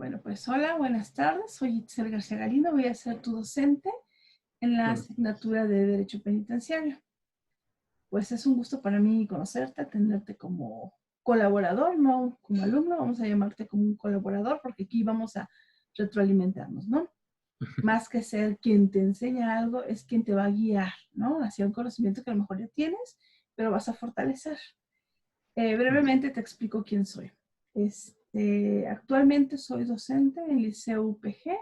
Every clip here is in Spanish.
Bueno, pues hola, buenas tardes. Soy Itzel García Galindo, voy a ser tu docente en la Hola. asignatura de Derecho Penitenciario. Pues es un gusto para mí conocerte, tenerte como colaborador, no como alumno, vamos a llamarte como un colaborador porque aquí vamos a retroalimentarnos, ¿no? Más que ser quien te enseña algo, es quien te va a guiar, ¿no? Hacia un conocimiento que a lo mejor ya tienes, pero vas a fortalecer. Brevemente te explico quién soy. Actualmente soy docente en Liceo UPG,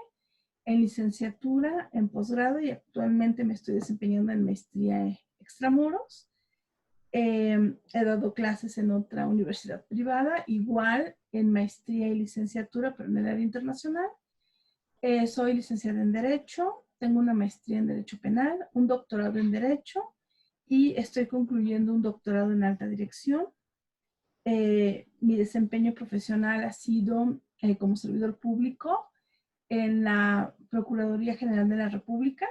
en licenciatura, en posgrado y actualmente me estoy desempeñando en maestría extramuros. He dado clases en otra universidad privada, igual en maestría y licenciatura, pero en el área internacional. Soy licenciada en Derecho, tengo una maestría en Derecho Penal, un doctorado en Derecho y estoy concluyendo un doctorado en Alta Dirección. Mi desempeño profesional ha sido como servidor público en la Procuraduría General de la República,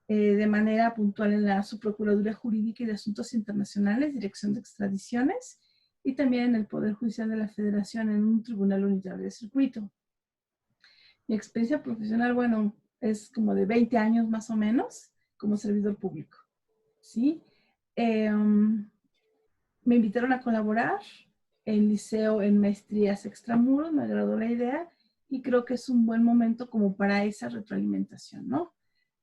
de manera puntual en la Subprocuraduría Jurídica y de Asuntos Internacionales, Dirección de Extradiciones, y también en el Poder Judicial de la Federación en un tribunal unitario de circuito. Mi experiencia profesional, bueno, es como de 20 años más o menos como servidor público, ¿sí? Me invitaron a colaborar en liceo en maestrías extramuros, me agradó la idea y creo que es un buen momento como para esa retroalimentación, ¿no?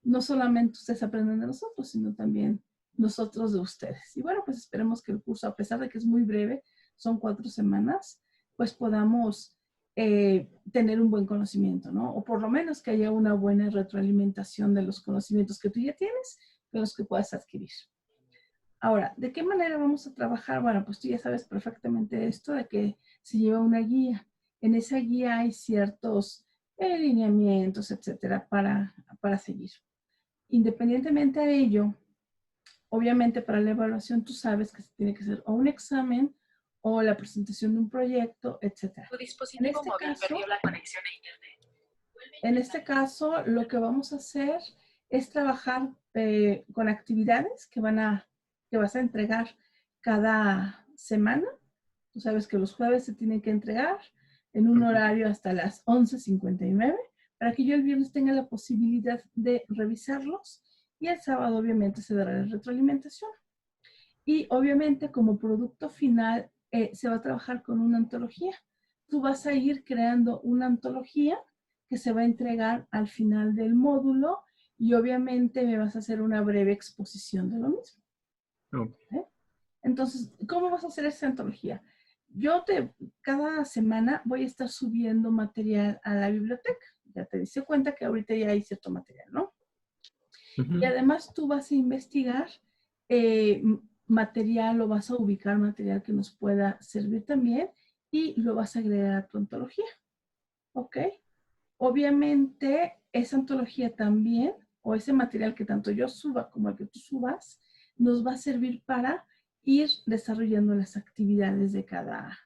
No solamente ustedes aprenden de nosotros, sino también nosotros de ustedes. Y bueno, pues esperemos que el curso, a pesar de que es muy breve, son 4 semanas, pues podamos tener un buen conocimiento, ¿no? O por lo menos que haya una buena retroalimentación de los conocimientos que tú ya tienes, de los que puedas adquirir. Ahora, ¿de qué manera vamos a trabajar? Bueno, pues tú ya sabes perfectamente esto de que se lleva una guía. En esa guía hay ciertos lineamientos, etcétera, para seguir. Independientemente de ello, obviamente para la evaluación tú sabes que se tiene que hacer o un examen o la presentación de un proyecto, etcétera. Tu En dispositivo este móvil caso, perdió la conexión a internet. en este caso, lo que vamos a hacer es trabajar con actividades que vas a entregar cada semana. Tú sabes que los jueves se tienen que entregar en un Ujú. horario hasta las 11:59 para que yo el viernes tenga la posibilidad de revisarlos y el sábado obviamente se dará la retroalimentación. Y obviamente como producto final se va a trabajar con una antología. Tú vas a ir creando una antología que se va a entregar al final del módulo y obviamente me vas a hacer una breve exposición de lo mismo. Ok. ¿Eh? Entonces, ¿cómo vas a hacer esa antología? Cada semana voy a estar subiendo material a la biblioteca. Ya te diste cuenta que ahorita ya hay cierto material, ¿no? Y Ujú. además tú vas a investigar eh, material o vas a ubicar material que nos pueda servir también y lo vas a agregar a tu antología, ¿ok? Obviamente esa antología también, o ese material que tanto yo suba como el que tú subas, nos va a servir para ir desarrollando las actividades de cada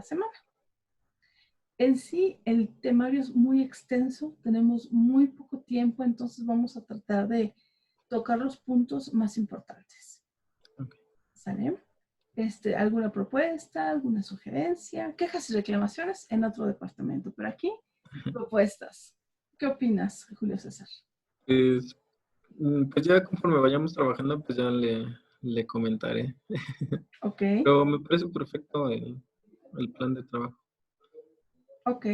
semana. En sí, el temario es muy extenso, tenemos muy poco tiempo, entonces vamos a tratar de tocar los puntos más importantes. Ok. ¿Sale? ¿Alguna propuesta, alguna sugerencia? Quejas y reclamaciones en otro departamento, pero aquí propuestas. ¿Qué opinas, Julio César? Pues, pues ya conforme vayamos trabajando, pues ya le comentaré. Ok, Pero me parece perfecto el plan de trabajo. ok.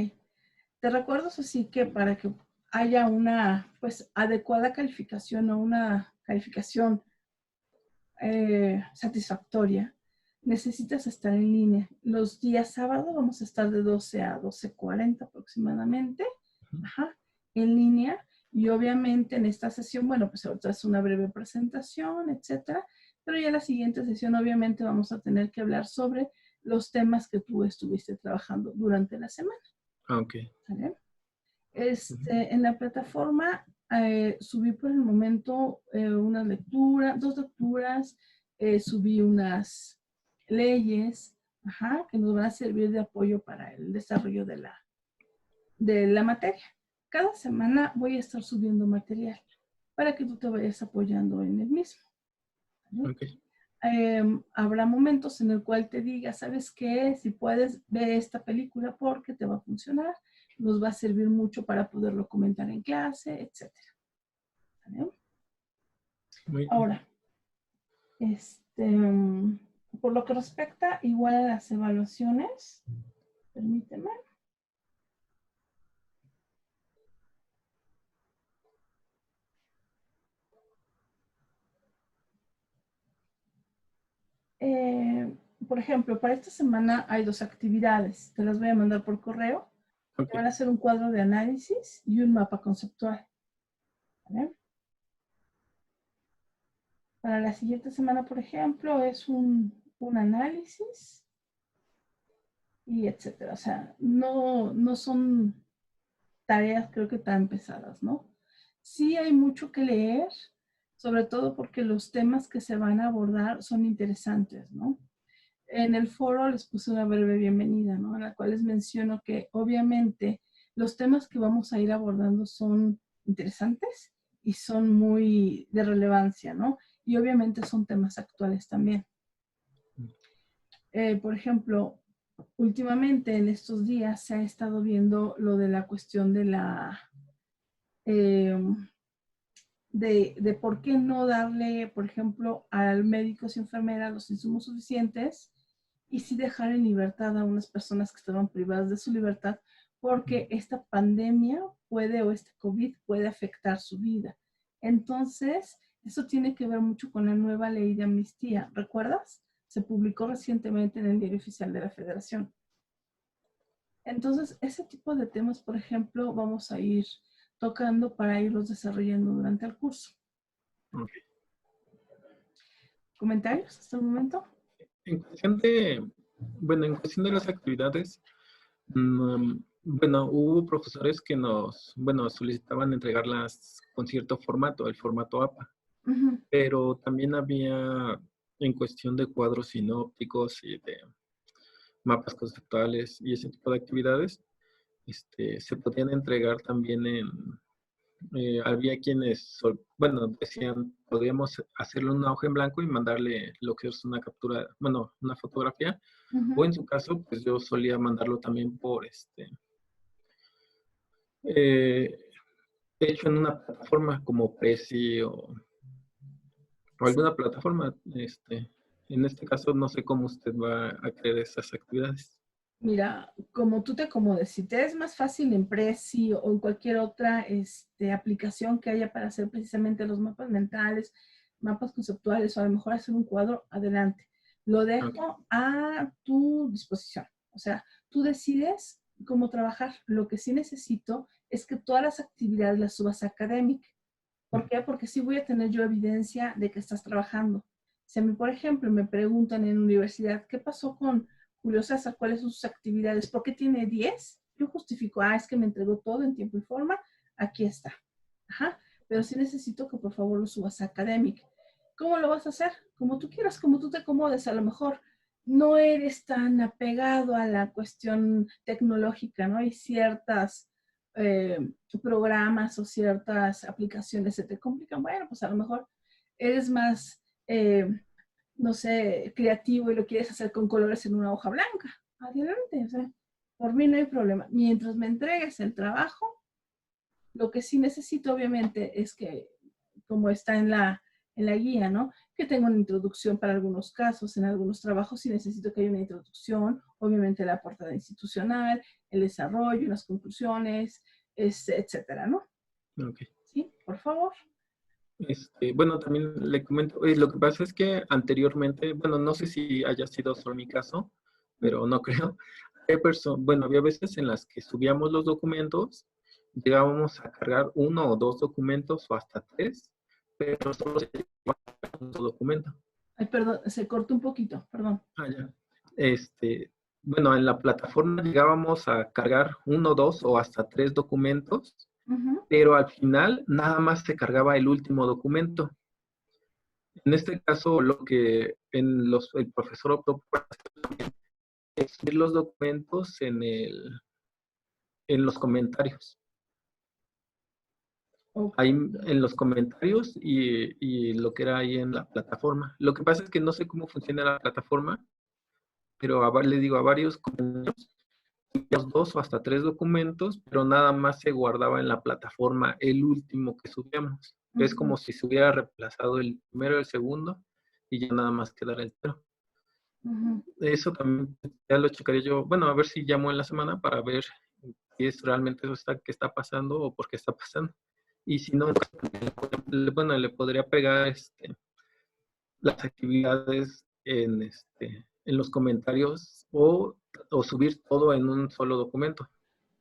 Te recuerdo así que para que haya una pues adecuada calificación o una calificación satisfactoria, necesitas estar en línea. Los días sábados vamos a estar de 12 a 12:40 aproximadamente, Ujú. ajá, en línea. Y obviamente en esta sesión, bueno, pues ahorita es una breve presentación, etcétera, pero ya en la siguiente sesión obviamente vamos a tener que hablar sobre los temas que tú estuviste trabajando durante la semana. Ah, ok. ¿Sale? Ujú. En la plataforma subí por el momento dos lecturas, subí unas leyes, ajá, que nos van a servir de apoyo para el desarrollo de la materia. Cada semana voy a estar subiendo material para que tú te vayas apoyando en el mismo. ¿Vale? Ok. habrá momentos en el cual te diga, ¿sabes qué? Si puedes ver esta película porque te va a funcionar, nos va a servir mucho para poderlo comentar en clase, etc. ¿Vale? Muy bien. Ahora, por lo que respecta igual a las evaluaciones, permíteme. Por ejemplo, para esta semana hay 2 actividades. Te las voy a mandar por correo. Ok, Te van a hacer un cuadro de análisis y un mapa conceptual. ¿Vale? Para la siguiente semana, por ejemplo, es un análisis y etcétera. O sea, no son tareas creo que tan pesadas, ¿no? Sí hay mucho que leer, sobre todo porque los temas que se van a abordar son interesantes, ¿no? En el foro les puse una breve bienvenida, ¿no? En la cual les menciono que obviamente los temas que vamos a ir abordando son interesantes y son muy de relevancia, ¿no? Y obviamente son temas actuales también. Por ejemplo, últimamente en estos días se ha estado viendo lo de la cuestión de la de por qué no darle, por ejemplo, al médicos y enfermeras los insumos suficientes y sí dejar en libertad a unas personas que estaban privadas de su libertad porque esta pandemia puede o este COVID puede afectar su vida. Entonces, eso tiene que ver mucho con la nueva ley de amnistía. ¿Recuerdas? Se publicó recientemente en el Diario Oficial de la Federación. Entonces, ese tipo de temas, por ejemplo, vamos a ir tocando para irlos desarrollando durante el curso. ok. ¿Comentarios hasta el momento? En cuestión de, bueno, en cuestión de las actividades, bueno, hubo profesores que nos, bueno, solicitaban entregarlas con cierto formato, el formato APA, pero también había en cuestión de cuadros sinópticos y de mapas conceptuales y ese tipo de actividades, se podían entregar también había quienes, bueno, decían, podríamos hacerle una hoja en blanco y mandarle lo que es una captura, bueno, una fotografía, o en su caso, pues yo solía mandarlo también por, eh, hecho en una plataforma como Prezi o alguna plataforma, en este caso no sé cómo usted va a crear esas actividades. Mira, como tú te acomodes, si te es más fácil en Prezi o en cualquier otra aplicación que haya para hacer precisamente los mapas mentales, mapas conceptuales o a lo mejor hacer un cuadro, adelante. Lo Okay. dejo a tu disposición. O sea, tú decides cómo trabajar. Lo que sí necesito es que todas las actividades las subas a Academic. ¿Por qué? Porque sí voy a tener yo evidencia de que estás trabajando. Si a mí, por ejemplo, me preguntan en universidad, ¿qué pasó con Julio César? ¿Cuáles son sus actividades? ¿Por qué tiene 10? Yo justifico, es que me entregó todo en tiempo y forma, aquí está. Ajá. Pero sí necesito que por favor lo subas a Academic. ¿Cómo lo vas a hacer? Como tú quieras, como tú te acomodes. A lo mejor no eres tan apegado a la cuestión tecnológica, ¿no? Hay ciertas eh, programas o ciertas aplicaciones se te complican, bueno, pues a lo mejor eres más, no sé, creativo y lo quieres hacer con colores en una hoja blanca. Adelante, o sea, por mí no hay problema. Mientras me entregues el trabajo, lo que sí necesito obviamente es que, como está en la guía, ¿no? Que tenga una introducción para algunos casos, en algunos trabajos sí necesito que haya una introducción, obviamente la portada institucional, el desarrollo, las conclusiones, etcétera, ¿no? Okay. Sí, por favor. Bueno, también le comento, lo que pasa es que anteriormente, bueno, no sé si haya sido solo mi caso, pero no creo. Bueno, había veces en las que subíamos los documentos, llegábamos a cargar uno o dos documentos o hasta tres, pero solo se llevaba un solo documento. Ay, perdón, se cortó un poquito, perdón. Ah, ya. Bueno, en la plataforma llegábamos a cargar uno, dos o hasta tres documentos, pero al final nada más se cargaba el último documento. En este caso, lo que el profesor optó por hacer es subir los documentos en los comentarios. ahí en los comentarios y lo que era ahí en la plataforma. Lo que pasa es que no sé cómo funciona la plataforma, pero le digo a varios compañeros, los 2 o hasta 3 documentos, pero nada más se guardaba en la plataforma el último que subíamos. Es como si se hubiera reemplazado el primero y el segundo y ya nada más quedara el cero. Eso también ya lo checaría yo, bueno, a ver si llamo en la semana para ver si es realmente eso que está pasando o por qué está pasando. Y si no, bueno, le podría pegar las actividades en los comentarios o subir todo en un solo documento.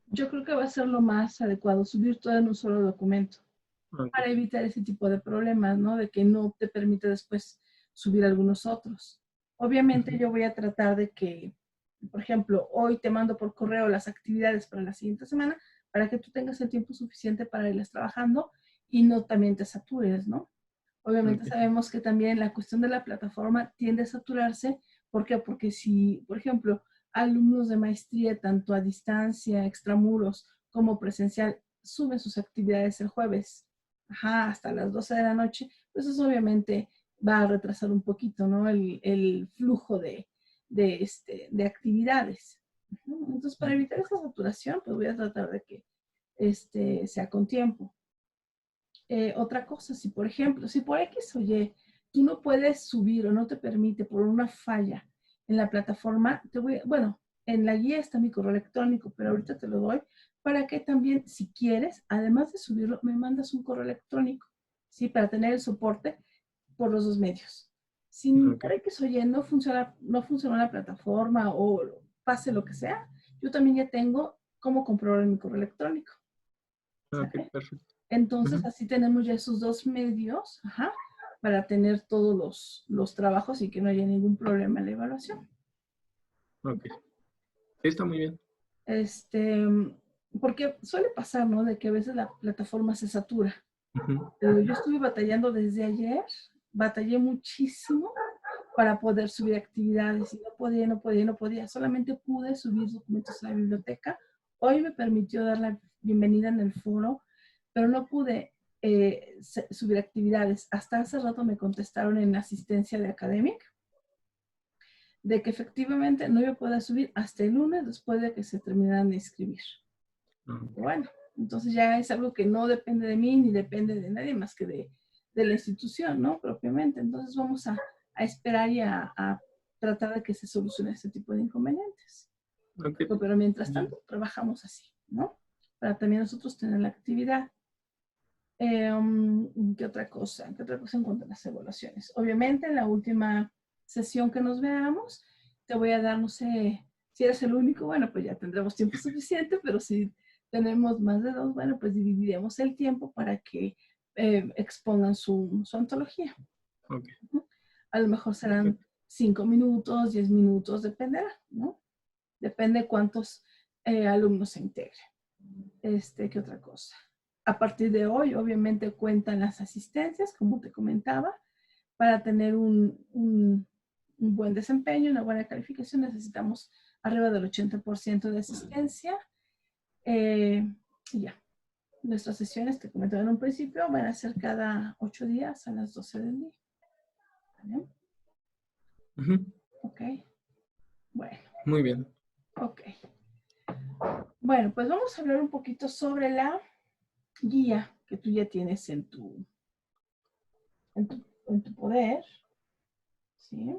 Yo creo que va a ser lo más adecuado, subir todo en un solo documento, para evitar ese tipo de problemas, ¿no? De que no te permite después subir algunos otros. Obviamente yo voy a tratar de que, por ejemplo, hoy te mando por correo las actividades para la siguiente semana, para que tú tengas el tiempo suficiente para irlas trabajando y no también te satures, ¿no? Obviamente sabemos que también la cuestión de la plataforma tiende a saturarse. ¿Por qué? Porque si, por ejemplo, alumnos de maestría, tanto a distancia, extramuros, como presencial, suben sus actividades el jueves, hasta las 12 de la noche, pues eso obviamente va a retrasar un poquito, ¿no? El flujo de actividades. Entonces, para evitar esa saturación, pues voy a tratar de que sea con tiempo. Otra cosa, si por ejemplo, si por X o Y tú no puedes subir o no te permite por una falla en la plataforma, bueno, en la guía está mi correo electrónico, pero ahorita te lo doy para que también, si quieres, además de subirlo, me mandas un correo electrónico, ¿sí? Para tener el soporte por los dos medios. Si por X o Y no funciona la plataforma o pase lo que sea, yo también ya tengo cómo comprobar en mi correo electrónico. Perfecto. Entonces, así tenemos ya esos dos medios, para tener todos los trabajos y que no haya ningún problema en la evaluación. Ok. Sí, está muy bien. Porque suele pasar, ¿no? De que a veces la plataforma se satura. Pero yo estuve batallando desde ayer, batallé muchísimo para poder subir actividades y no podía. Solamente pude subir documentos a la biblioteca. Hoy me permitió dar la bienvenida en el foro, pero no pude subir actividades. Hasta hace rato me contestaron en asistencia de Academic de que efectivamente no iba a poder subir hasta el lunes después de que se terminaran de inscribir. Bueno, entonces ya es algo que no depende de mí ni depende de nadie más que de la institución, ¿no? Propiamente. Entonces vamos a esperar y a tratar de que se solucione este tipo de inconvenientes. Pero mientras tanto, trabajamos así, ¿no? Para también nosotros tener la actividad. ¿Qué otra cosa? ¿Qué otra cosa en cuanto a las evaluaciones? Obviamente, en la última sesión que nos veamos, te voy a dar, no sé, si eres el único, bueno, pues ya tendremos tiempo suficiente, pero si tenemos más de dos, bueno, pues dividiremos el tiempo para que expongan su antología. A lo mejor serán 5 minutos, 10 minutos, dependerá, ¿no? Depende cuántos alumnos se integren. ¿Qué otra cosa? A partir de hoy, obviamente, cuentan las asistencias, como te comentaba. Para tener un buen desempeño, una buena calificación, necesitamos arriba del 80% de asistencia. Y ya. Nuestras sesiones, te comentaba en un principio, van a ser cada 8 días a las 12 del día. ¿Vale? Ok. Bueno. Muy bien. Ok. Bueno, pues vamos a hablar un poquito sobre la guía que tú ya tienes en tu poder. ¿Sí?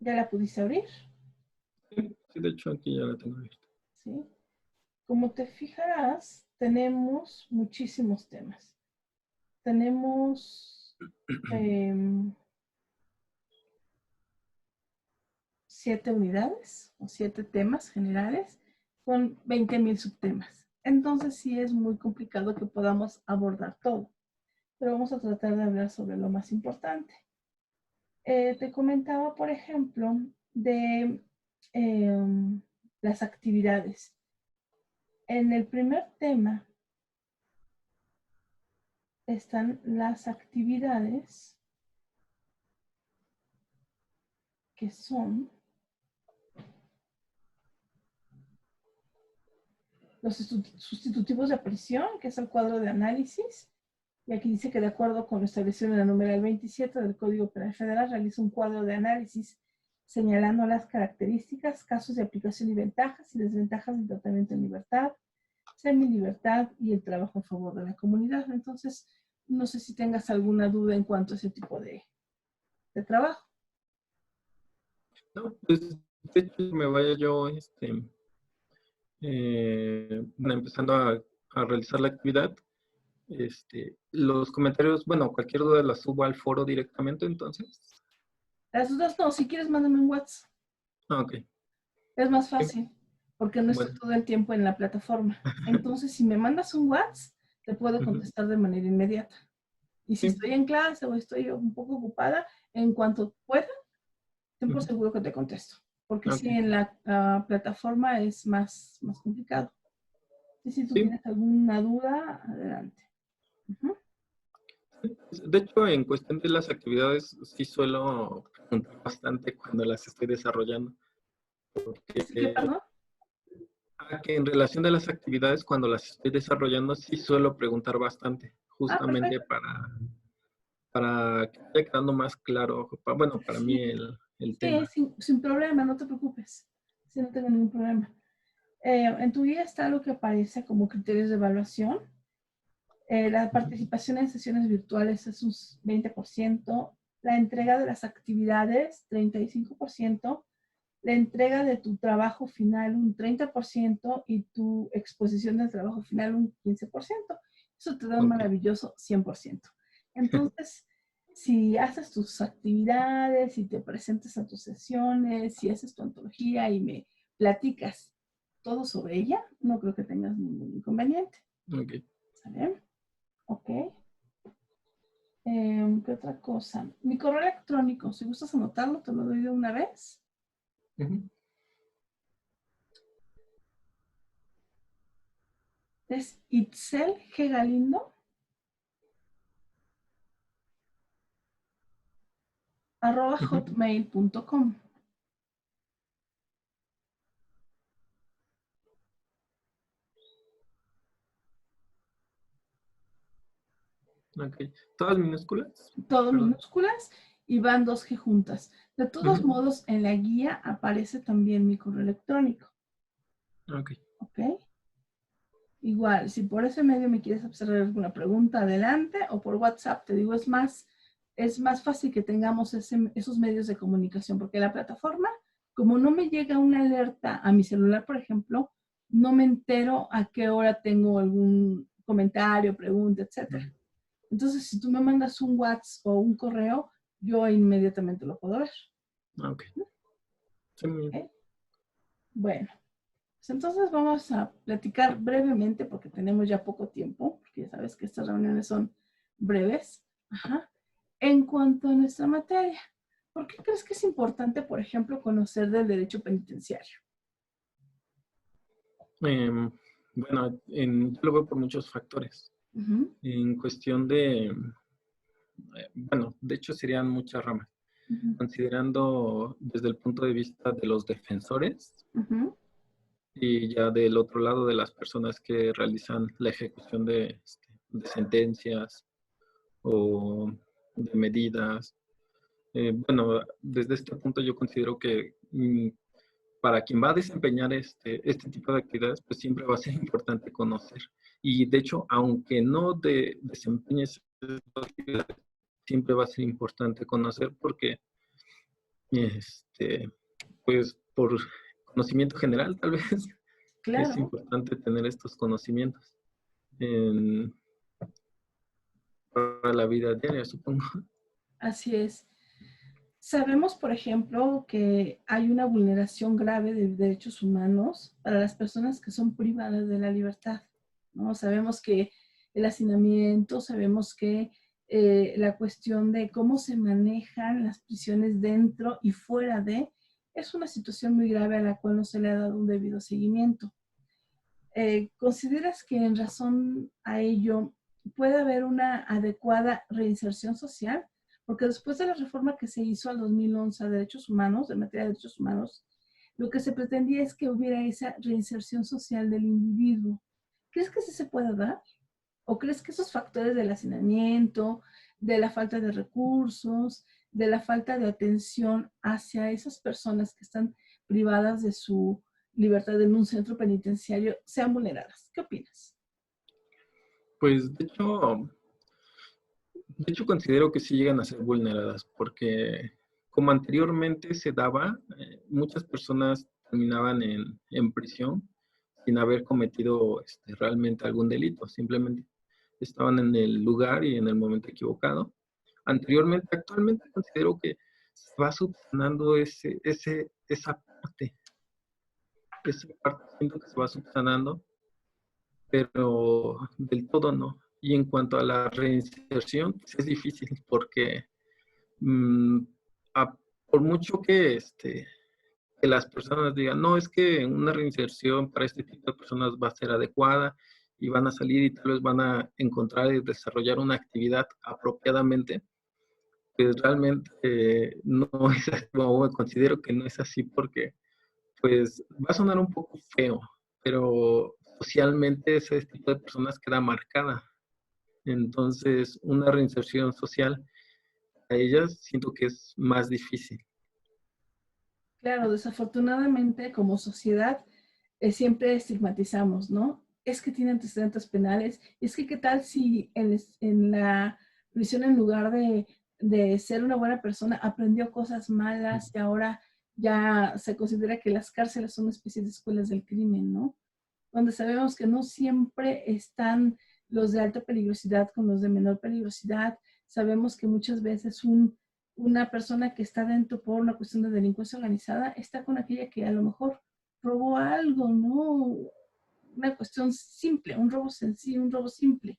¿Ya la pudiste abrir? Sí, de hecho aquí ya la tengo abierta. ¿Sí? Como te fijarás, tenemos muchísimos temas. Tenemos 7 unidades o 7 temas generales con 20,000 subtemas. Entonces sí es muy complicado que podamos abordar todo, pero vamos a tratar de hablar sobre lo más importante. Te comentaba, por ejemplo, de las actividades. En el primer tema están las actividades que son los sustitutivos de prisión, que es el cuadro de análisis. Y aquí dice que de acuerdo con lo establecido en el numeral 27 del Código Penal Federal, realiza un cuadro de análisis señalando las características, casos de aplicación y ventajas y desventajas del tratamiento en libertad, semilibertad y el trabajo a favor de la comunidad. Entonces, no sé si tengas alguna duda en cuanto a ese tipo de trabajo. No, pues de hecho me vaya yo empezando a realizar la actividad. Los comentarios, bueno, cualquier duda la subo al foro directamente, entonces. Las dudas no, si quieres mándame un WhatsApp. Ah, ok. Es más fácil, porque no estoy Bueno. todo el tiempo en la plataforma. Entonces, si me mandas un WhatsApp, te puedo contestar de manera inmediata. Y si estoy en clase o estoy un poco ocupada, en cuanto pueda, ten por seguro que te contesto. Porque si en la plataforma es más complicado. Y si tú tienes alguna duda, adelante. De hecho, en cuestión de las actividades, sí suelo preguntar bastante cuando las estoy desarrollando. ¿Sí que, perdón? Que en relación de las actividades, cuando las estoy desarrollando, sí suelo preguntar bastante, justamente para que vaya quedando más claro, bueno, para mí el tema. Sin problema, no te preocupes. Sí, no tengo ningún problema. En tu guía está lo que aparece como criterios de evaluación. La participación en sesiones virtuales es un 20%, la entrega de las actividades 35%, la entrega de tu trabajo final un 30% y tu exposición del trabajo final un 15%. Eso te da un maravilloso 100%. Entonces, si haces tus actividades, si te presentas a tus sesiones, si haces tu antología y me platicas todo sobre ella, no creo que tengas ningún inconveniente. Ok. ¿Sale? Ok. ¿Qué otra cosa? Mi correo electrónico, si gustas anotarlo, te lo doy de una vez. Es Itzel G. Galindo @hotmail.com. Ok. ¿Todas minúsculas? Todo minúsculas y van 2G juntas. De todos modos, en la guía aparece también mi correo electrónico. Ok. Ok. Igual, si por ese medio me quieres hacer alguna pregunta, adelante, o por WhatsApp, te digo, es más fácil que tengamos esos medios de comunicación, porque la plataforma, como no me llega una alerta a mi celular, por ejemplo, no me entero a qué hora tengo algún comentario, pregunta, etc. Entonces, si tú me mandas un WhatsApp o un correo, yo inmediatamente lo puedo ver. Ok. Sí, ¿Okay? Bueno. Pues entonces vamos a platicar brevemente, porque tenemos ya poco tiempo, porque ya sabes que estas reuniones son breves. En cuanto a nuestra materia, ¿por qué crees que es importante, por ejemplo, conocer del derecho penitenciario? Bueno, yo lo veo por muchos factores. En cuestión de, bueno, de hecho serían muchas ramas. Considerando desde el punto de vista de los defensores, y ya del otro lado de las personas que realizan la ejecución de sentencias o de medidas. Bueno, desde este punto yo considero que para quien va a desempeñar este tipo de actividades, pues siempre va a ser importante conocer. Y de hecho, aunque no desempeñes estas actividades, siempre va a ser importante conocer porque, pues por conocimiento general tal vez, Claro. es importante tener estos conocimientos para la vida diaria, supongo. Así es. Sabemos, por ejemplo, que hay una vulneración grave de derechos humanos para las personas que son privadas de la libertad, ¿no? Sabemos que el hacinamiento, sabemos que la cuestión de cómo se manejan las prisiones dentro y fuera de, es una situación muy grave a la cual no se le ha dado un debido seguimiento. ¿Consideras que en razón a ello puede haber una adecuada reinserción social? Porque después de la reforma que se hizo al 2011 a derechos humanos, en materia de derechos humanos, lo que se pretendía es que hubiera esa reinserción social del individuo. ¿Crees que sí se puede dar? ¿O crees que esos factores del hacinamiento, de la falta de recursos, de la falta de atención hacia esas personas que están privadas de su libertad en un centro penitenciario sean vulneradas? ¿Qué opinas? Pues de hecho considero que sí llegan a ser vulneradas, porque como anteriormente se daba, muchas personas terminaban en prisión sin haber cometido realmente algún delito, simplemente estaban en el lugar y en el momento equivocado. Actualmente considero que se va subsanando esa parte siento que se va subsanando, pero del todo no. Y en cuanto a la reinserción, pues es difícil porque mm, a- por mucho que las personas digan, no, es que una reinserción para este tipo de personas va a ser adecuada y van a salir y tal vez van a encontrar y desarrollar una actividad apropiadamente, pues realmente no es así, o considero que no es así porque pues va a sonar un poco feo, pero socialmente ese tipo de personas queda marcada. Entonces, una reinserción social a ellas siento que es más difícil. Claro, desafortunadamente como sociedad siempre estigmatizamos, ¿no? Es que tiene antecedentes penales, es que qué tal si en la prisión en lugar de ser una buena persona aprendió cosas malas y ahora ya se considera que las cárceles son una especie de escuelas del crimen, ¿no? Donde sabemos que no siempre están los de alta peligrosidad con los de menor peligrosidad. Sabemos que muchas veces una persona que está dentro por una cuestión de delincuencia organizada está con aquella que a lo mejor robó algo, ¿no? Una cuestión simple, un robo sencillo, un robo simple.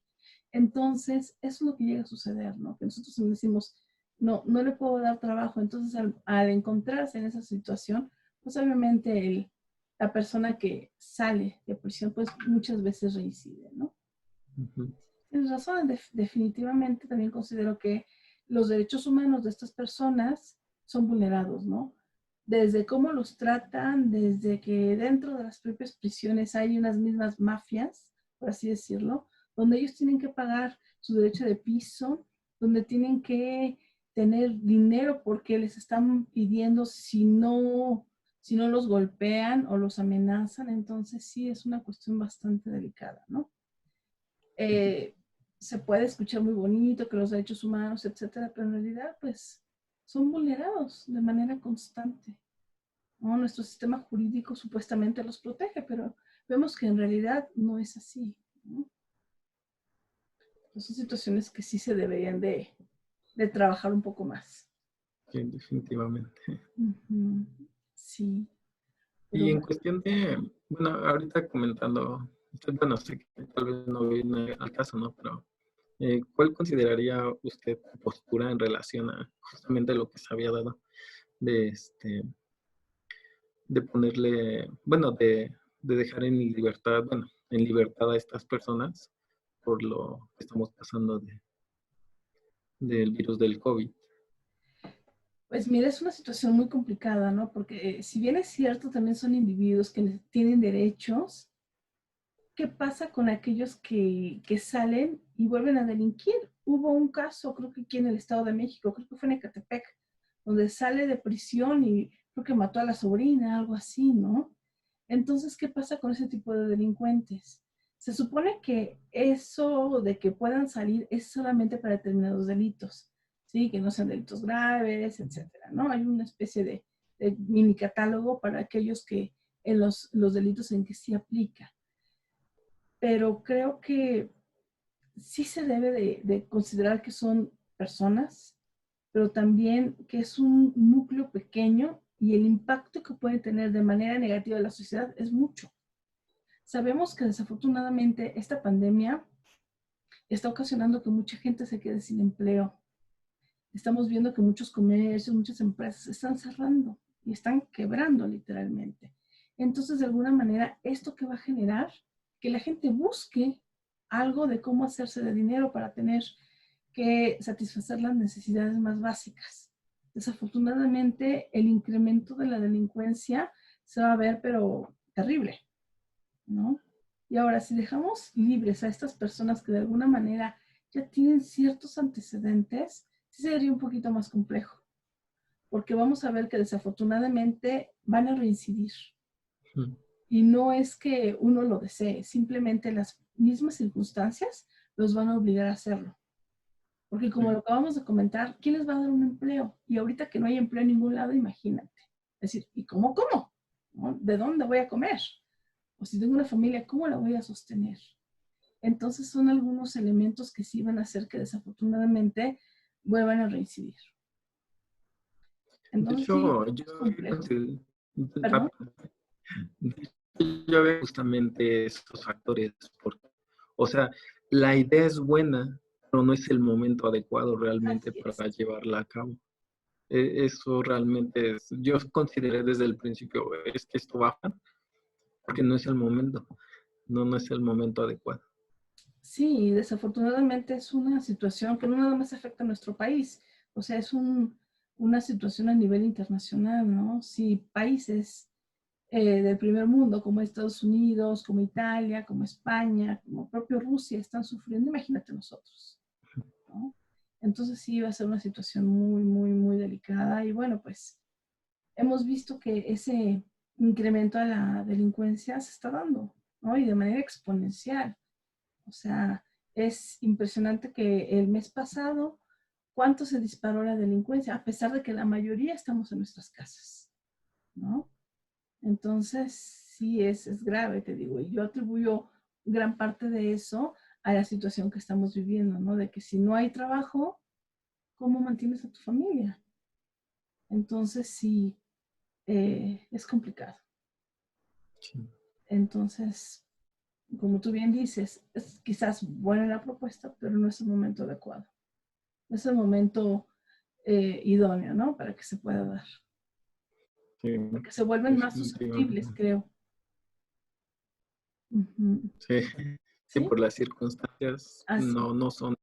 Entonces, eso es lo que llega a suceder, ¿no? Que nosotros decimos, no, no le puedo dar trabajo. Entonces, al encontrarse en esa situación, pues obviamente la persona que sale de prisión, pues muchas veces reincide, ¿no? Ujú. Tienes razón, definitivamente también considero que los derechos humanos de estas personas son vulnerados, ¿no? Desde cómo los tratan, desde que dentro de las propias prisiones hay unas mismas mafias, por así decirlo, donde ellos tienen que pagar su derecho de piso, donde tienen que tener dinero porque les están pidiendo si no los golpean o los amenazan, entonces sí es una cuestión bastante delicada, ¿no? eh, Se puede escuchar muy bonito que los derechos humanos, etcétera, pero en realidad, pues, son vulnerados de manera constante, ¿no? Nuestro sistema jurídico supuestamente los protege, pero vemos que en realidad no es así, ¿no? Son situaciones que sí se deberían de trabajar un poco más. Sí, definitivamente. Ujú. Sí, pero Y en bueno. cuestión bueno, ahorita comentando, bueno, sé que tal vez no viene al caso, ¿no? Pero, ¿cuál consideraría usted su postura en relación a justamente lo que se había dado de de ponerle, bueno, de dejar en libertad, bueno, en libertad a estas personas por lo que estamos pasando del virus del COVID? Pues mira, es una situación muy complicada, ¿no? Porque si bien es cierto, también son individuos que tienen derechos. ¿Qué pasa con aquellos que salen y vuelven a delinquir? Hubo un caso, creo que aquí en el Estado de México, creo que fue en Ecatepec, donde sale de prisión y creo que mató a la sobrina, algo así, ¿no? Entonces, ¿qué pasa con ese tipo de delincuentes? Se supone que eso de que puedan salir es solamente para determinados delitos, ¿sí? Que no sean delitos graves, etcétera, ¿no? Hay una especie de mini catálogo para aquellos que en los delitos en que sí aplica, pero creo que sí se debe de considerar que son personas, pero también que es un núcleo pequeño y el impacto que puede tener de manera negativa en la sociedad es mucho. Sabemos que desafortunadamente esta pandemia está ocasionando que mucha gente se quede sin empleo. Estamos viendo que muchos comercios, muchas empresas están cerrando y están quebrando literalmente. Entonces, de alguna manera, esto que va a generar que la gente busque algo de cómo hacerse de dinero para tener que satisfacer las necesidades más básicas. Desafortunadamente, el incremento de la delincuencia se va a ver, pero terrible, ¿no? Y ahora, si dejamos libres a estas personas que de alguna manera ya tienen ciertos antecedentes, sí sería un poquito más complejo, porque vamos a ver que desafortunadamente van a reincidir. Y no es que uno lo desee, simplemente las mismas circunstancias los van a obligar a hacerlo. Porque como lo acabamos de comentar, ¿quién les va a dar un empleo? Y ahorita que no hay empleo en ningún lado, imagínate. Es decir, ¿y cómo como? ¿No? ¿De dónde voy a comer? O si tengo una familia, ¿cómo la voy a sostener? Entonces son algunos elementos que sí van a hacer que desafortunadamente vuelvan a reincidir. De Entonces sí, hecho, es complejo. rápido, yo veo justamente esos factores, porque, o sea, la idea es buena, pero no es el momento adecuado realmente Así es. para llevarla a cabo. Eso realmente es, yo consideré desde el principio, es que esto baja, porque no es el momento, no es el momento adecuado. Sí, desafortunadamente es una situación que no nada más afecta a nuestro país, o sea, es una situación a nivel internacional, ¿no? Si países del primer mundo como Estados Unidos, como Italia, como España, como propio Rusia están sufriendo, imagínate nosotros, ¿no? Entonces sí va a ser una situación muy, muy, muy delicada y bueno, pues hemos visto que ese incremento a la delincuencia se está dando, ¿no? Y de manera exponencial. O sea, es impresionante que el mes pasado, ¿cuánto se disparó la delincuencia? A pesar de que la mayoría estamos en nuestras casas, ¿no? Entonces, sí, es grave, te digo. Y yo atribuyo gran parte de eso a la situación que estamos viviendo, ¿no? De que si no hay trabajo, ¿cómo mantienes a tu familia? Entonces, sí, es complicado. Sí. Entonces, como tú bien dices, es quizás buena la propuesta, pero no es el momento adecuado. No es el momento idóneo, ¿no? Para que se pueda dar. Sí, Porque se vuelven más susceptibles, definitivamente. creo. Ujú. Sí, sí, ¿Sí? por las circunstancias, Así. no son,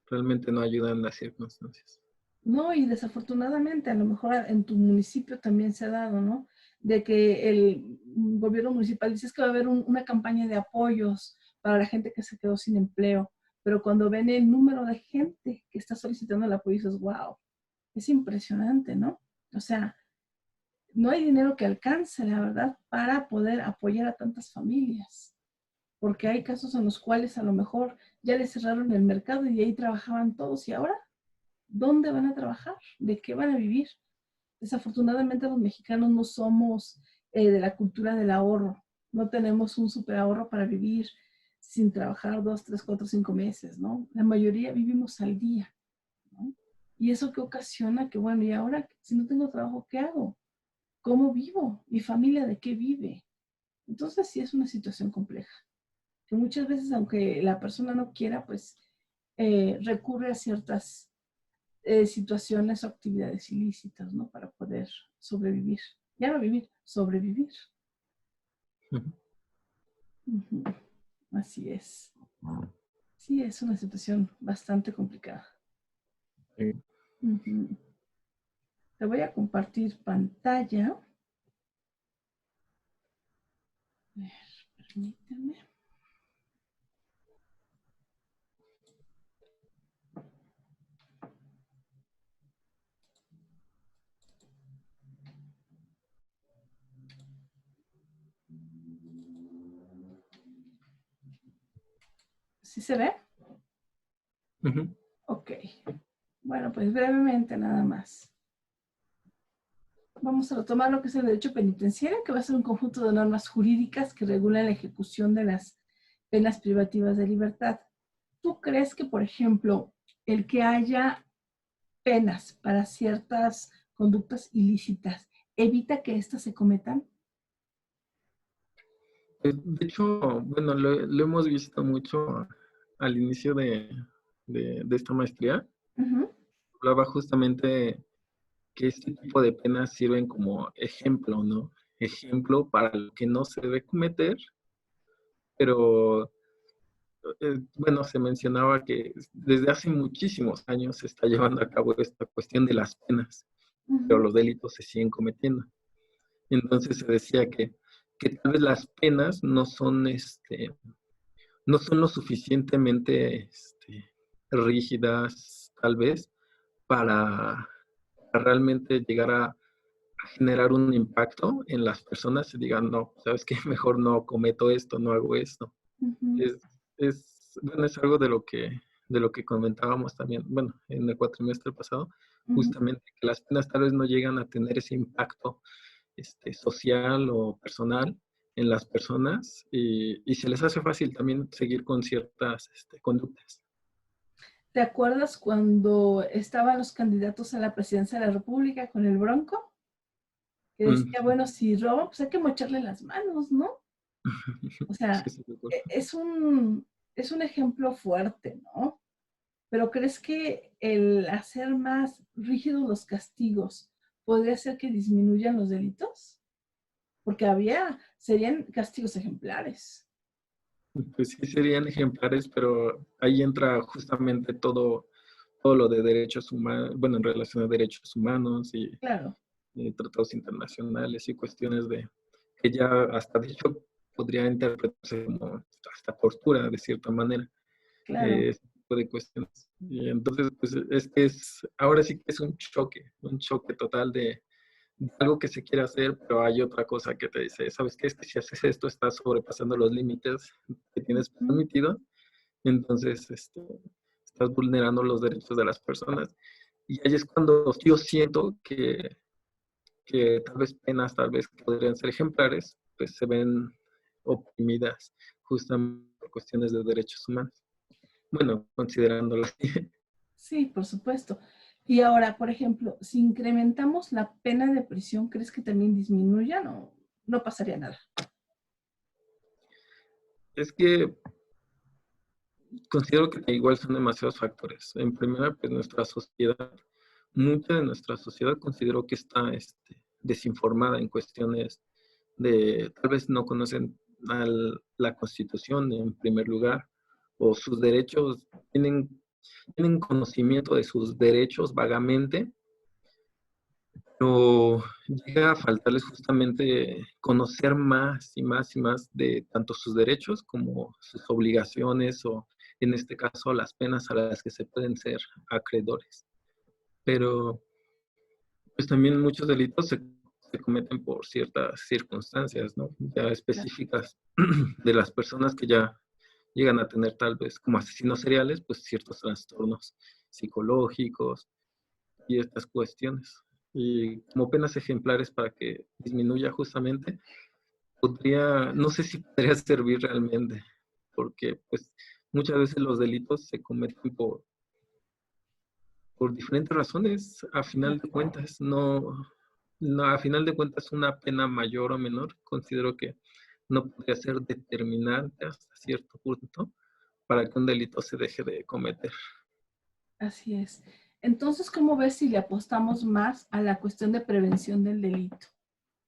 realmente no ayudan las circunstancias. No, y desafortunadamente, a lo mejor en tu municipio también se ha dado, ¿no? De que el gobierno municipal dice es que va a haber una campaña de apoyos para la gente que se quedó sin empleo, pero cuando ven el número de gente que está solicitando el apoyo, dices, wow, es impresionante, ¿no? O sea, no hay dinero que alcance, la verdad, para poder apoyar a tantas familias, porque hay casos en los cuales a lo mejor ya les cerraron el mercado y ahí trabajaban todos y ahora, ¿dónde van a trabajar? ¿De qué van a vivir? Desafortunadamente los mexicanos no somos de la cultura del ahorro, no tenemos un super ahorro para vivir sin trabajar 2, 3, 4, 5 meses, ¿no? La mayoría vivimos al día, ¿no? Y eso que ocasiona que, bueno, y ahora si no tengo trabajo, ¿qué hago? ¿Cómo vivo? ¿Mi familia de qué vive? Entonces sí es una situación compleja, que muchas veces, aunque la persona no quiera, pues recurre a ciertas situaciones o actividades ilícitas, ¿no? Para poder sobrevivir. Ya no vivir, sobrevivir. Ujú. Ujú. Así es. Sí, es una situación bastante complicada. Sí. Ujú. Te voy a compartir pantalla. A ver, permíteme. ¿Sí se ve? Ujú. Ok. Bueno, pues brevemente nada más. Vamos a retomar lo que es el derecho penitenciario, que va a ser un conjunto de normas jurídicas que regulan la ejecución de las penas privativas de libertad. ¿Tú crees que, por ejemplo, el que haya penas para ciertas conductas ilícitas evita que éstas se cometan? De hecho, bueno, lo hemos visto mucho al inicio de esta maestría. Ujú. Hablaba justamente que este tipo de penas sirven como ejemplo, ¿no? Ejemplo para lo que no se debe cometer, pero bueno, se mencionaba que desde hace muchísimos años se está llevando a cabo esta cuestión de las penas, pero Ujú. los delitos se siguen cometiendo. Entonces se decía que tal vez las penas no son lo suficientemente rígidas, tal vez, para realmente llegar a generar un impacto en las personas y digan, no, ¿sabes qué? Mejor no cometo esto, no hago esto. Ujú, Bueno, es algo de lo que comentábamos también, bueno, en el cuatrimestre pasado, ujú. justamente que las penas tal vez no llegan a tener ese impacto social o personal en las personas y se les hace fácil también seguir con ciertas conductas. ¿Te acuerdas cuando estaban los candidatos a la presidencia de la República con el Bronco? Que Mm. decía, bueno, si roban, pues hay que mocharle las manos, ¿no? O sea, Sí, sí, de acuerdo. es un ejemplo fuerte, ¿no? Pero ¿crees que el hacer más rígidos los castigos podría hacer que disminuyan los delitos? Porque serían castigos ejemplares. Pues sí serían ejemplares, pero ahí entra justamente todo lo de derechos humanos, bueno, en relación a derechos humanos Claro, y tratados internacionales y cuestiones que ya hasta de hecho podría interpretarse como hasta tortura de cierta manera, claro. ese tipo de cuestiones. Y entonces, pues ahora sí que es un choque total de algo que se quiere hacer, pero hay otra cosa que te dice, ¿sabes qué? Es que si haces esto estás sobrepasando los límites que tienes Ujú. permitido, entonces estás vulnerando los derechos de las personas. Y ahí es cuando yo siento que tal vez penas, tal vez que podrían ser ejemplares, pues se ven oprimidas justamente por cuestiones de derechos humanos. Bueno, considerándolo así. Sí, por supuesto. Y ahora, por ejemplo, si incrementamos la pena de prisión, ¿crees que también disminuya? No, no pasaría nada. Es que considero que igual son demasiados factores. En primera, pues nuestra sociedad, mucha de nuestra sociedad considero que está desinformada en cuestiones tal vez no conocen la Constitución en primer lugar, o sus derechos, tienen conocimiento de sus derechos vagamente, pero llega a faltarles justamente conocer más y más y más de tanto sus derechos como sus obligaciones o en este caso las penas a las que se pueden ser acreedores. Pero pues también muchos delitos se cometen por ciertas circunstancias, ¿no? Ya Claro. específicas de las personas que ya llegan a tener tal vez como asesinos seriales, pues ciertos trastornos psicológicos y estas cuestiones. Y como penas ejemplares para que disminuya justamente, no sé si podría servir realmente, porque pues muchas veces los delitos se cometen por diferentes razones, a final de cuentas, no, a final de cuentas una pena mayor o menor, considero que no podría ser determinante hasta cierto punto para que un delito se deje de cometer. Así es. Entonces, ¿cómo ves si le apostamos más a la cuestión de prevención del delito?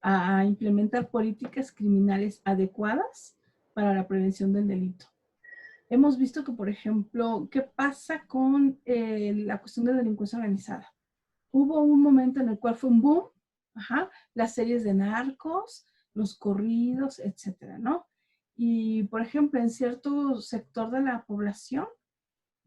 A implementar políticas criminales adecuadas para la prevención del delito. Hemos visto que, por ejemplo, ¿qué pasa con la cuestión de delincuencia organizada? Hubo un momento en el cual fue un boom, ajá, las series de narcos, los corridos, etcétera, ¿no? Y, por ejemplo, en cierto sector de la población,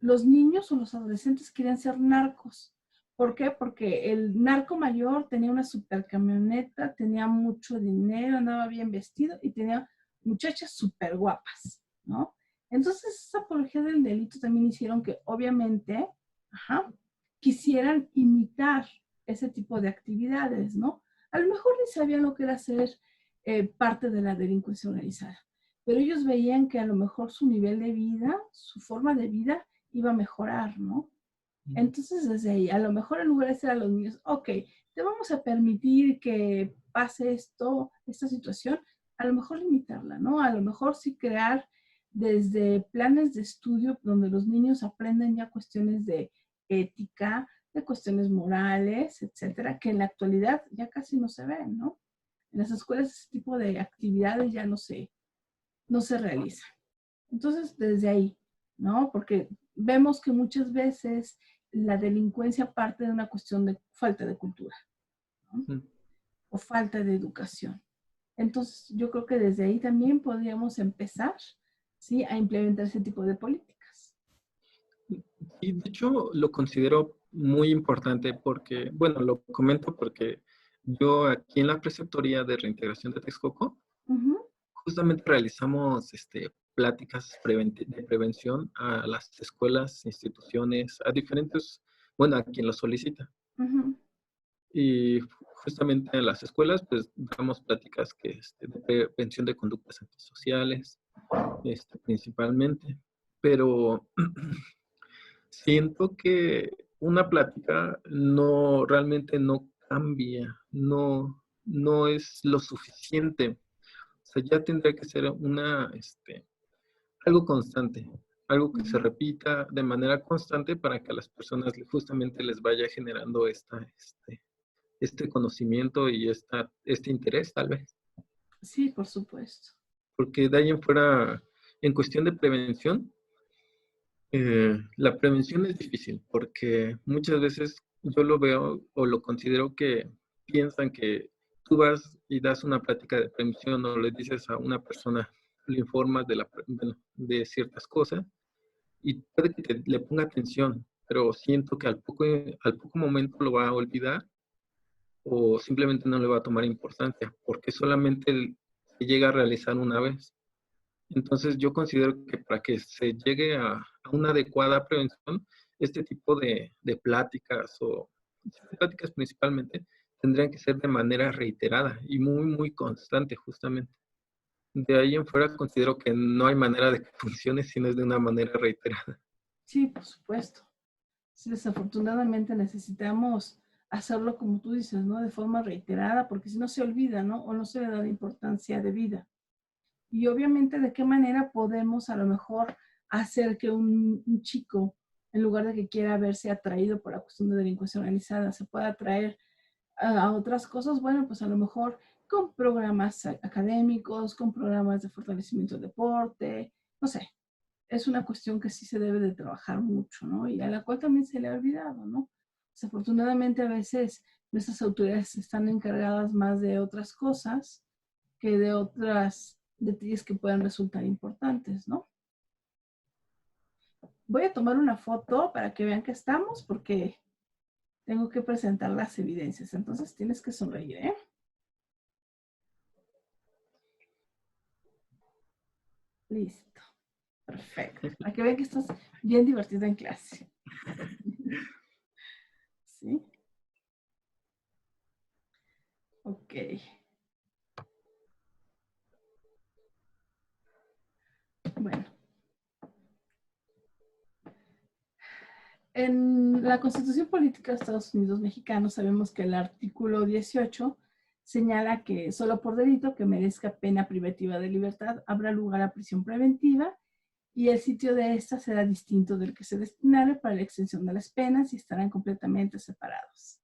los niños o los adolescentes querían ser narcos. ¿Por qué? Porque el narco mayor tenía una super camioneta, tenía mucho dinero, andaba bien vestido y tenía muchachas súper guapas, ¿no? Entonces, esa apología del delito también hicieron que, obviamente, ajá, quisieran imitar ese tipo de actividades, ¿no? A lo mejor ni sabían lo que era ser parte de la delincuencia organizada, pero ellos veían que a lo mejor su nivel de vida, su forma de vida, iba a mejorar, ¿no? Entonces, desde ahí, a lo mejor en lugar de decir a los niños, ok, te vamos a permitir que pase esta situación, a lo mejor limitarla, ¿no? A lo mejor sí crear desde planes de estudio donde los niños aprenden ya cuestiones de ética, de cuestiones morales, etcétera, que en la actualidad ya casi no se ven, ¿no? En las escuelas ese tipo de actividades ya no se realizan. Entonces, desde ahí, ¿no? Porque vemos que muchas veces la delincuencia parte de una cuestión de falta de cultura, ¿no? o falta de educación. Entonces, yo creo que desde ahí también podríamos empezar, ¿sí?, a implementar ese tipo de políticas. Y de hecho lo considero muy importante porque, bueno, lo comento porque yo aquí en la preceptoría de reintegración de Texcoco, justamente realizamos pláticas de prevención a las escuelas, instituciones, a diferentes, bueno, a quien lo solicita. Y justamente en las escuelas, pues, damos pláticas de prevención de conductas antisociales, principalmente. Pero siento que una plática realmente no cambia, no es lo suficiente. O sea, ya tendría que ser algo constante, algo que se repita de manera constante para que a las personas justamente les vaya generando este conocimiento y este interés, tal vez. Sí, por supuesto. Porque de ahí en fuera, en cuestión de prevención, la prevención es difícil porque muchas veces yo lo veo o lo considero que piensan que tú vas y das una plática de prevención o le dices a una persona, le informas de ciertas cosas y puede que le ponga atención, pero siento que al poco momento lo va a olvidar o simplemente no le va a tomar importancia porque solamente se llega a realizar una vez. Entonces yo considero que para que se llegue a una adecuada prevención, este tipo de pláticas o pláticas principalmente tendrían que ser de manera reiterada y muy, muy constante justamente. De ahí en fuera considero que no hay manera de que funcione si no es de una manera reiterada. Sí, por supuesto. Sí, desafortunadamente necesitamos hacerlo como tú dices, ¿no? De forma reiterada, porque si no se olvida, ¿no? O no se le da la importancia de vida. Y obviamente de qué manera podemos a lo mejor hacer que un chico, en lugar de que quiera verse atraído por la cuestión de delincuencia organizada, se pueda atraer a otras cosas. Bueno, pues a lo mejor con programas académicos, con programas de fortalecimiento del deporte, no sé, es una cuestión que sí se debe de trabajar mucho, ¿no? Y a la cual también se le ha olvidado, ¿no? Desafortunadamente a veces nuestras autoridades están encargadas más de otras cosas que de otras detalles que puedan resultar importantes, ¿no? Voy a tomar una foto para que vean que estamos porque tengo que presentar las evidencias. Entonces tienes que sonreír, ¿eh? Listo. Perfecto. Para que vean que estás bien divertido en clase. ¿Sí? Ok. Bueno. En la Constitución Política de Estados Unidos Mexicano sabemos que el artículo 18 señala que solo por delito que merezca pena privativa de libertad habrá lugar a prisión preventiva y el sitio de esta será distinto del que se destinare para la extensión de las penas y estarán completamente separados.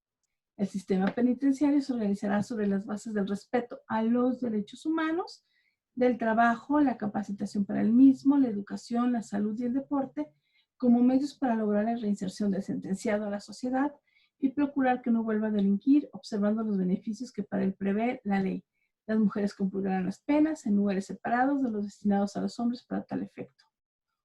El sistema penitenciario se organizará sobre las bases del respeto a los derechos humanos, del trabajo, la capacitación para el mismo, la educación, la salud y el deporte, como medios para lograr la reinserción del sentenciado a la sociedad y procurar que no vuelva a delinquir, observando los beneficios que para él prevé la ley. Las mujeres compurgarán las penas en lugares separados de los destinados a los hombres para tal efecto.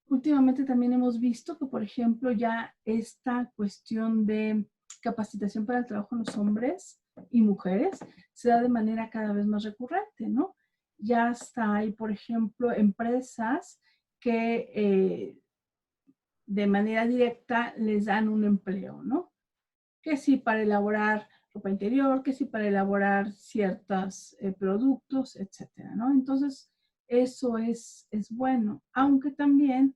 Últimamente también hemos visto que, por ejemplo, ya esta cuestión de capacitación para el trabajo en los hombres y mujeres se da de manera cada vez más recurrente, ¿no? Ya hasta hay, por ejemplo, empresas que de manera directa les dan un empleo, ¿no? Que sí para elaborar ropa interior, que sí para elaborar ciertos productos, etcétera, ¿no? Entonces, eso es bueno, aunque también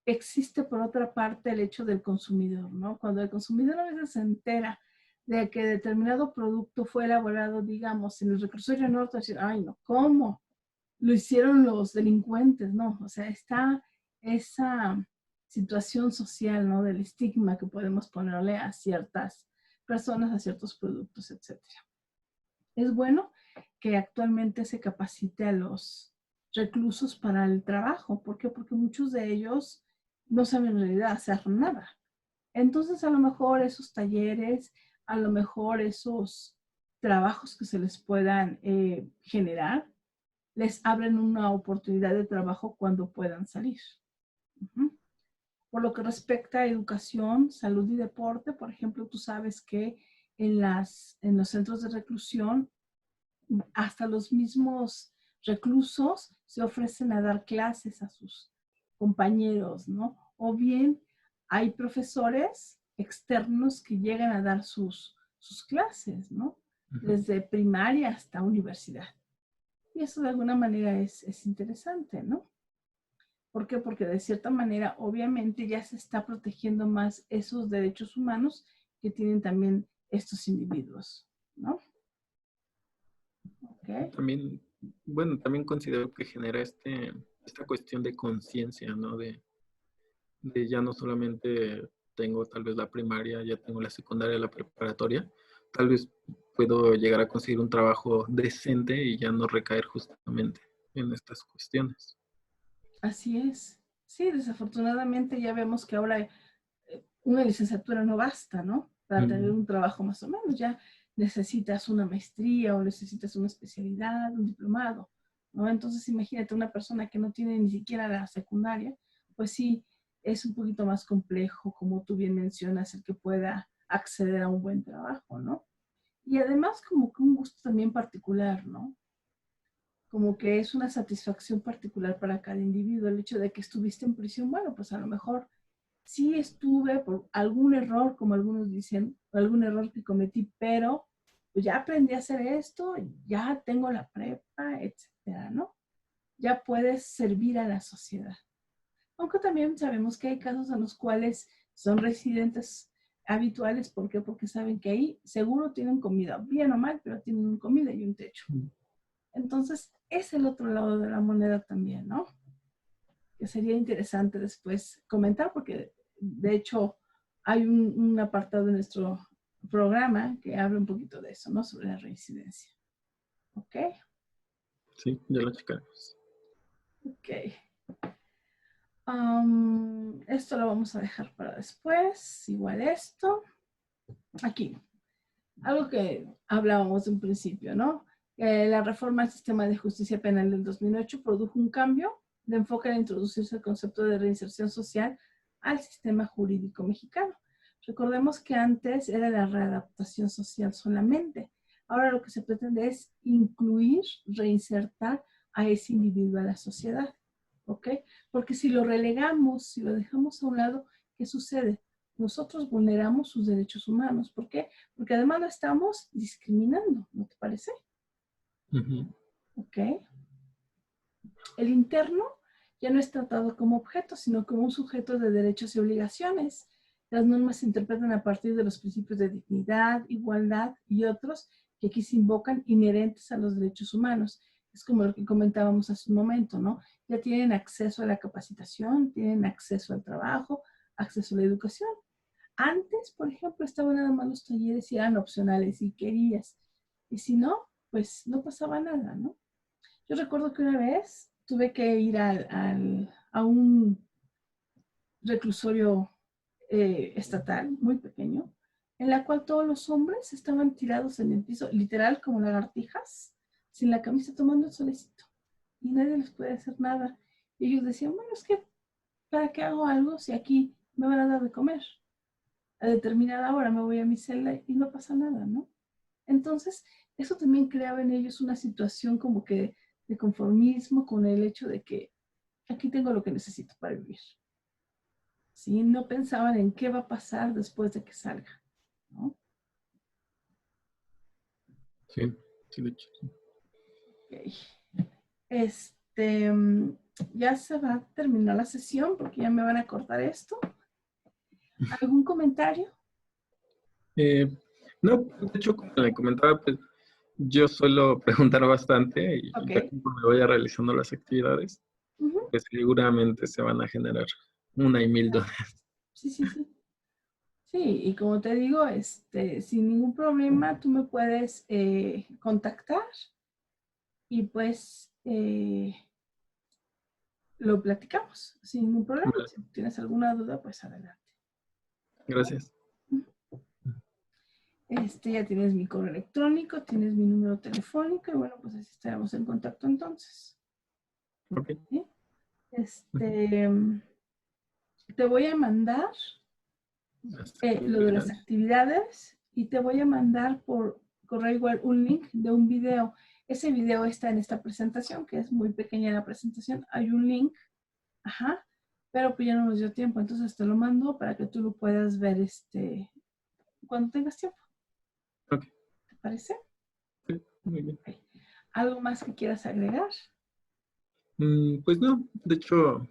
existe por otra parte el hecho del consumidor, ¿no? Cuando el consumidor a veces se entera de que determinado producto fue elaborado, digamos, en el reclusorio norte, decir, ay, no, ¿cómo? Lo hicieron los delincuentes, ¿no? O sea, está esa situación social, ¿no? Del estigma que podemos ponerle a ciertas personas, a ciertos productos, etcétera. Es bueno que actualmente se capacite a los reclusos para el trabajo. ¿Por qué? Porque muchos de ellos no saben en realidad hacer nada. Entonces, a lo mejor esos talleres, a lo mejor esos trabajos que se les puedan generar, les abren una oportunidad de trabajo cuando puedan salir. Por lo que respecta a educación, salud y deporte, por ejemplo, tú sabes que en los centros de reclusión, hasta los mismos reclusos se ofrecen a dar clases a sus compañeros, ¿no? O bien hay profesores externos que llegan a dar sus clases, ¿no? Desde primaria hasta universidad. Y eso de alguna manera es interesante, ¿no? ¿Por qué? Porque de cierta manera, obviamente, ya se está protegiendo más esos derechos humanos que tienen también estos individuos, ¿no? Okay. También, bueno, también considero que genera esta cuestión de conciencia, ¿no? De ya no solamente tengo tal vez la primaria, ya tengo la secundaria, la preparatoria, tal vez puedo llegar a conseguir un trabajo decente y ya no recaer justamente en estas cuestiones. Así es. Sí, desafortunadamente ya vemos que ahora una licenciatura no basta, ¿no? Para tener un trabajo más o menos. Ya necesitas una maestría o necesitas una especialidad, un diplomado, ¿no? Entonces imagínate una persona que no tiene ni siquiera la secundaria, pues sí, es un poquito más complejo, como tú bien mencionas, el que pueda acceder a un buen trabajo, ¿no? Y además como que un gusto también particular, ¿no? Como que es una satisfacción particular para cada individuo. El hecho de que estuviste en prisión, bueno, pues a lo mejor sí estuve por algún error, como algunos dicen, algún error que cometí, pero pues ya aprendí a hacer esto, ya tengo la prepa, etcétera, ¿no? Ya puedes servir a la sociedad. Aunque también sabemos que hay casos en los cuales son residentes habituales. ¿Por qué? Porque saben que ahí seguro tienen comida, bien o mal, pero tienen comida y un techo. Entonces, es el otro lado de la moneda también, ¿no? Que sería interesante después comentar, porque de hecho hay un apartado de nuestro programa que habla un poquito de eso, ¿no? Sobre la reincidencia. ¿Ok? Sí, ya lo checaremos. Ok. Esto lo vamos a dejar para después. Igual esto. Aquí. Algo que hablábamos de un principio, ¿no? La reforma al sistema de justicia penal del 2008 produjo un cambio de enfoque al introducirse el concepto de reinserción social al sistema jurídico mexicano. Recordemos que antes era la readaptación social solamente. Ahora lo que se pretende es incluir, reinsertar a ese individuo a la sociedad. ¿Ok? Porque si lo relegamos, si lo dejamos a un lado, ¿qué sucede? Nosotros vulneramos sus derechos humanos. ¿Por qué? Porque además lo estamos discriminando, ¿no te parece? ¿Ok? El interno ya no es tratado como objeto, sino como un sujeto de derechos y obligaciones. Las normas se interpretan a partir de los principios de dignidad, igualdad y otros que aquí se invocan inherentes a los derechos humanos. Es como lo que comentábamos hace un momento, ¿no? Ya tienen acceso a la capacitación, tienen acceso al trabajo, acceso a la educación. Antes, por ejemplo, estaban nada más los talleres y eran opcionales si querías. Y si no, pues no pasaba nada, ¿no? Yo recuerdo que una vez tuve que ir a un reclusorio estatal muy pequeño, en la cual todos los hombres estaban tirados en el piso, literal como lagartijas, sin la camisa tomando el solecito. Y nadie les puede hacer nada. Y ellos decían, bueno, es que, ¿para qué hago algo si aquí me van a dar de comer? A determinada hora me voy a mi celda y no pasa nada, ¿no? Entonces, eso también creaba en ellos una situación como que de conformismo con el hecho de que aquí tengo lo que necesito para vivir. ¿Sí? No pensaban en qué va a pasar después de que salga, ¿no? Sí, sí, de hecho. Okay. Ya se va a terminar la sesión porque ya me van a cortar esto. ¿Algún comentario? No, de hecho, como le comentaba, pues yo suelo preguntar bastante y ya Ok. conforme vaya realizando las actividades, pues seguramente se van a generar una y mil dudas. Sí, sí, sí. Sí, y como te digo, sin ningún problema tú me puedes contactar y pues lo platicamos sin ningún problema. Si tienes alguna duda, pues adelante. Gracias. Ya tienes mi correo electrónico, tienes mi número telefónico y bueno, pues así estaremos en contacto entonces. Ok. ¿Sí? Te voy a mandar lo de las actividades y te voy a mandar por correo igual un link de un video. Ese video está en esta presentación, que es muy pequeña la presentación. Hay un link, ajá, pero pues ya no nos dio tiempo, entonces te lo mando para que tú lo puedas ver cuando tengas tiempo. Ok. ¿Te parece? Sí, muy bien. Okay. ¿Algo más que quieras agregar? Pues no, de hecho,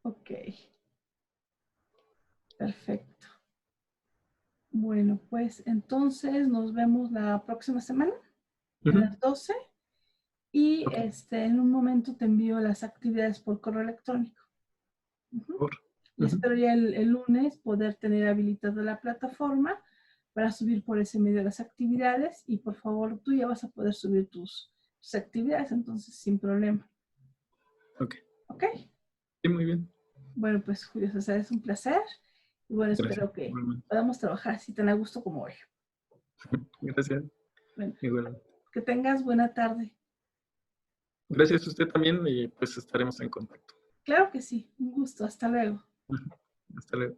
Ok, perfecto. Bueno, pues entonces nos vemos la próxima semana a las 12 y ok, en un momento te envío las actividades por correo electrónico. por, Y espero ya el lunes poder tener habilitada la plataforma para subir por ese medio las actividades y por favor tú ya vas a poder subir tus actividades, entonces sin problema. ok. ¿Ok? Sí, muy bien. Bueno, pues Julio César, es un placer y bueno, Gracias. espero que Igualmente. podamos trabajar así tan a gusto como hoy. Gracias. Bueno, Igualmente. que tengas buena tarde. Gracias a usted también y pues estaremos en contacto. Claro que sí, un gusto, hasta luego. Hasta luego.